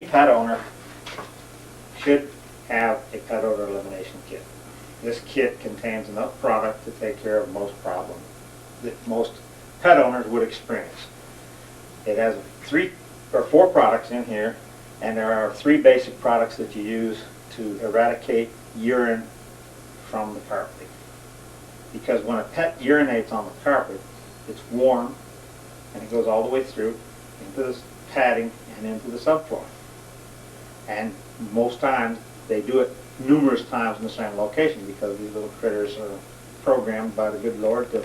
Pet owner should have a pet odor elimination kit. This kit contains enough product to take care of most problems that most pet owners would experience. It has 3 or 4 products in here, and there are 3 basic products that you use to eradicate urine from the carpeting. Because when a pet urinates on the carpet, it's warm and it goes all the way through into this padding and into the subfloor. And most times they do it numerous times in the same location because these little critters are programmed by the good Lord to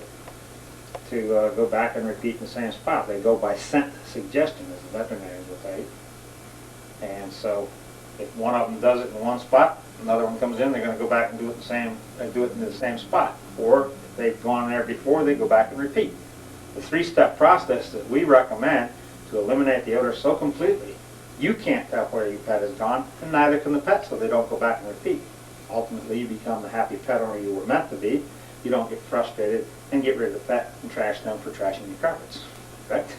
go back and repeat in the same spot. They go by scent suggestion, as the veterinarians will tell you. And so if one of them does it in one spot, another one comes in, they're going to go back and do it in the same spot. Or if they've gone there before, they go back and repeat. The 3-step process that we recommend to eliminate the odor so completely, you can't tell where your pet has gone, and neither can the pet, so they don't go back and repeat. Ultimately, you become the happy pet owner you were meant to be. You don't get frustrated and get rid of the pet and trash them for trashing your carpets. Correct?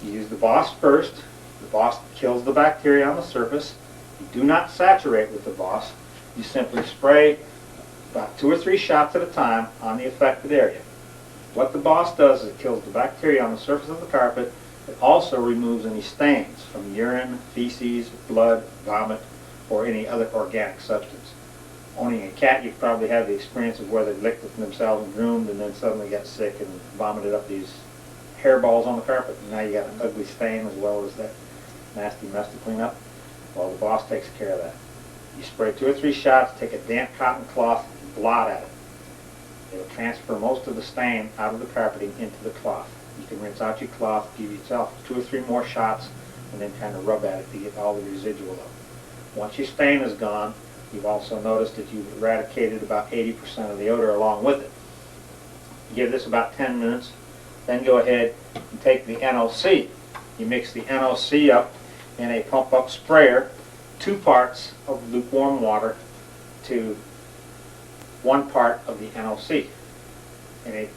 You use the Boss first. The Boss kills the bacteria on the surface. You do not saturate with the Boss. You simply spray about 2 or 3 shots at a time on the affected area. What the Boss does is it kills the bacteria on the surface of the carpet. It also removes any stains from urine, feces, blood, vomit, or any other organic substance. Owning a cat, you've probably had the experience of where they licked it themselves and groomed and then suddenly got sick and vomited up these hairballs on the carpet. And now you got an ugly stain as well as that nasty mess to clean up. Well, the Boss takes care of that. You spray 2 or 3 shots, take a damp cotton cloth and blot at it. It'll transfer most of the stain out of the carpeting into the cloth. You can rinse out your cloth, give yourself 2 or 3 more shots, and then kind of rub at it to get all the residual up. Once your stain is gone, you've also noticed that you've eradicated about 80% of the odor along with it. Give this about 10 minutes, then go ahead and take the N.O.C. You mix the N.O.C. up in a pump-up sprayer, 2 parts of lukewarm water to 1 part of the N.O.C. in a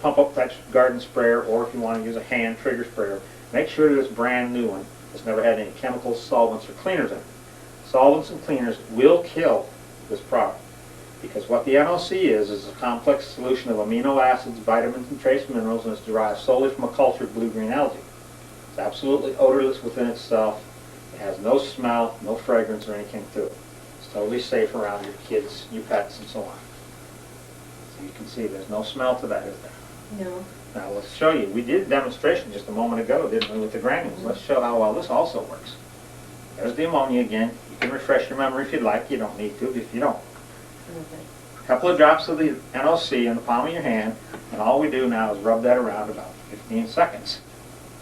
pump-up type garden sprayer, or if you want to use a hand trigger sprayer, make sure that it's brand new one. It's never had any chemicals, solvents, or cleaners in it. Solvents and cleaners will kill this product because what the N.O.C. is a complex solution of amino acids, vitamins, and trace minerals, and it's derived solely from a cultured blue-green algae. It's absolutely odorless within itself. It has no smell, no fragrance, or anything to it. It's totally safe around your kids, your pets, and so on. So you can see there's no smell to that, is there? No. Now let's show you. We did a demonstration just a moment ago, didn't we, with the granules. Let's show how well this also works. There's the ammonia again. You can refresh your memory if you'd like. You don't need to if you don't. Okay. A couple of drops of the N.O.C. in the palm of your hand, and all we do now is rub that around about 15 seconds.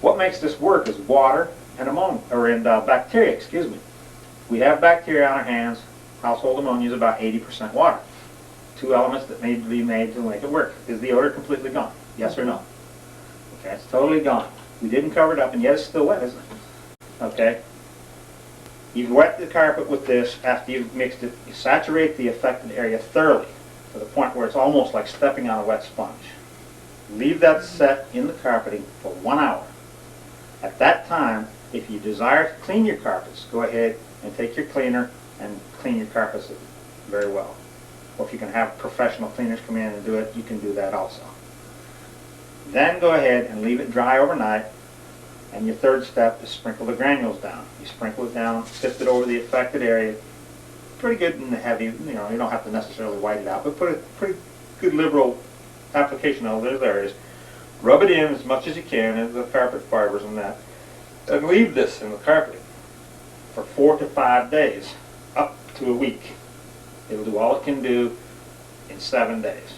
What makes this work is water and ammonia, or bacteria, excuse me. We have bacteria on our hands. Household ammonia is about 80% water. 2 elements that need to be made to make it work. Is the odor completely gone? Yes or no? Okay, it's totally gone. We didn't cover it up, and yet it's still wet, isn't it? Okay. You've wet the carpet with this after you've mixed it. You saturate the affected area thoroughly to the point where it's almost like stepping on a wet sponge. Leave that set in the carpeting for 1 hour. At that time, if you desire to clean your carpets, go ahead and take your cleaner and clean your carpets very well. Or if you can have professional cleaners come in and do it, you can do that also. Then go ahead and leave it dry overnight. And your 3rd step is sprinkle the granules down. You sprinkle it down, sift it over the affected area. Pretty good and heavy, you don't have to necessarily white it out, but put a pretty good liberal application on those areas. Rub it in as much as you can into the carpet fibers and that. And leave this in the carpeting for 4 to 5 days, up to a week. It'll do all it can do in 7 days.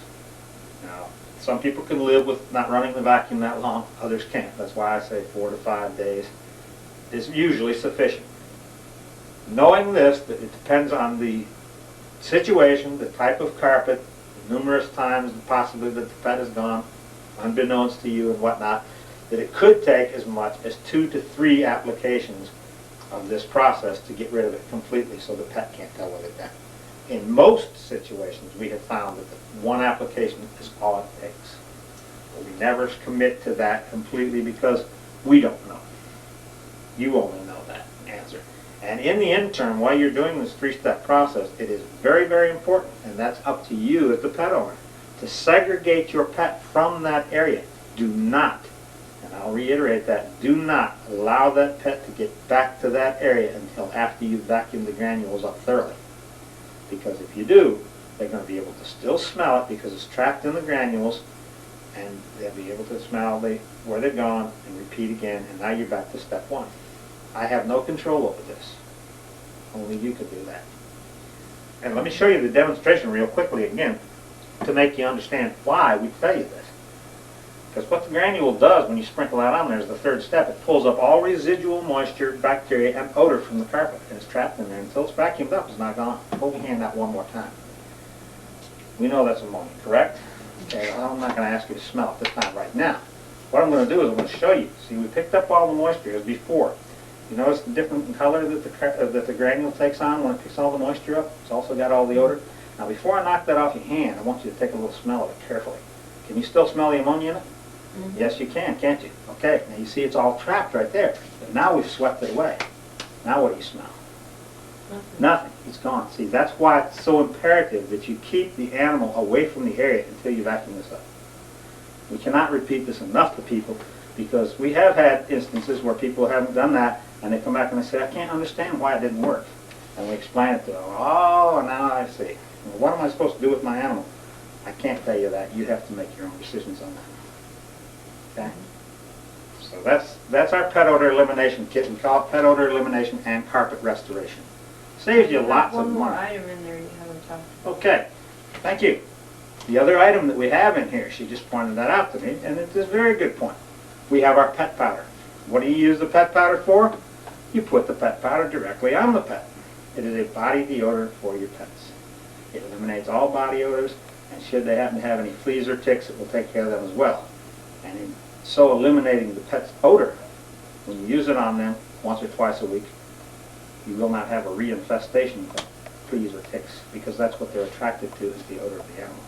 Now, some people can live with not running the vacuum that long, others can't. That's why I say 4 to 5 days is usually sufficient. Knowing this, that it depends on the situation, the type of carpet, numerous times possibly that the pet has gone, unbeknownst to you and whatnot, that it could take as much as 2 to 3 applications of this process to get rid of it completely so the pet can't tell what it done. In most situations, we have found that the 1 application is all it takes. But we never commit to that completely because we don't know. You only know that. answer. And in the interim, while you're doing this 3-step process, it is very, very important, and that's up to you as the pet owner, to segregate your pet from that area. Do not, and I'll reiterate that, do not allow that pet to get back to that area until after you vacuum the granules up thoroughly. Because if you do, they're going to be able to still smell it because it's trapped in the granules, and they'll be able to smell where they're gone and repeat again, and now you're back to step 1. I have no control over this. Only you could do that. And let me show you the demonstration real quickly again to make you understand why we tell you this. Because what the granule does when you sprinkle that on there is the 3rd step. It pulls up all residual moisture, bacteria, and odor from the carpet, and it's trapped in there until it's vacuumed up. It's not gone. Hold your hand out one more time. We know that's ammonia, correct? Okay, well, I'm not going to ask you to smell it this time right now. What I'm going to do is I'm going to show you. See, we picked up all the moisture as before. You notice the different color that the granule takes on when it picks all the moisture up? It's also got all the odor. Now, before I knock that off your hand, I want you to take a little smell of it carefully. Can you still smell the ammonia in it? Mm-hmm. Yes, you can, can't you? Okay, now you see it's all trapped right there. But now we've swept it away. Now what do you smell? Nothing. It's gone. See, that's why it's so imperative that you keep the animal away from the area until you vacuum this up. We cannot repeat this enough to people because we have had instances where people haven't done that and they come back and they say, I can't understand why it didn't work. And we explain it to them. Oh, now I see. Well, what am I supposed to do with my animal? I can't tell you that. You have to make your own decisions on that. Okay? So that's our pet odor elimination kit. We call it pet odor elimination and carpet restoration. Saves you lots of money. One more item in there you haven't talked about. Okay, thank you. The other item that we have in here, she just pointed that out to me, and it's a very good point. We have our pet powder. What do you use the pet powder for? You put the pet powder directly on the pet. It is a body deodorant for your pets. It eliminates all body odors, and should they happen to have any fleas or ticks, it will take care of them as well. And in so eliminating the pet's odor, when you use it on them once or twice a week, you will not have a reinfestation of fleas or ticks because that's what they're attracted to is the odor of the animal.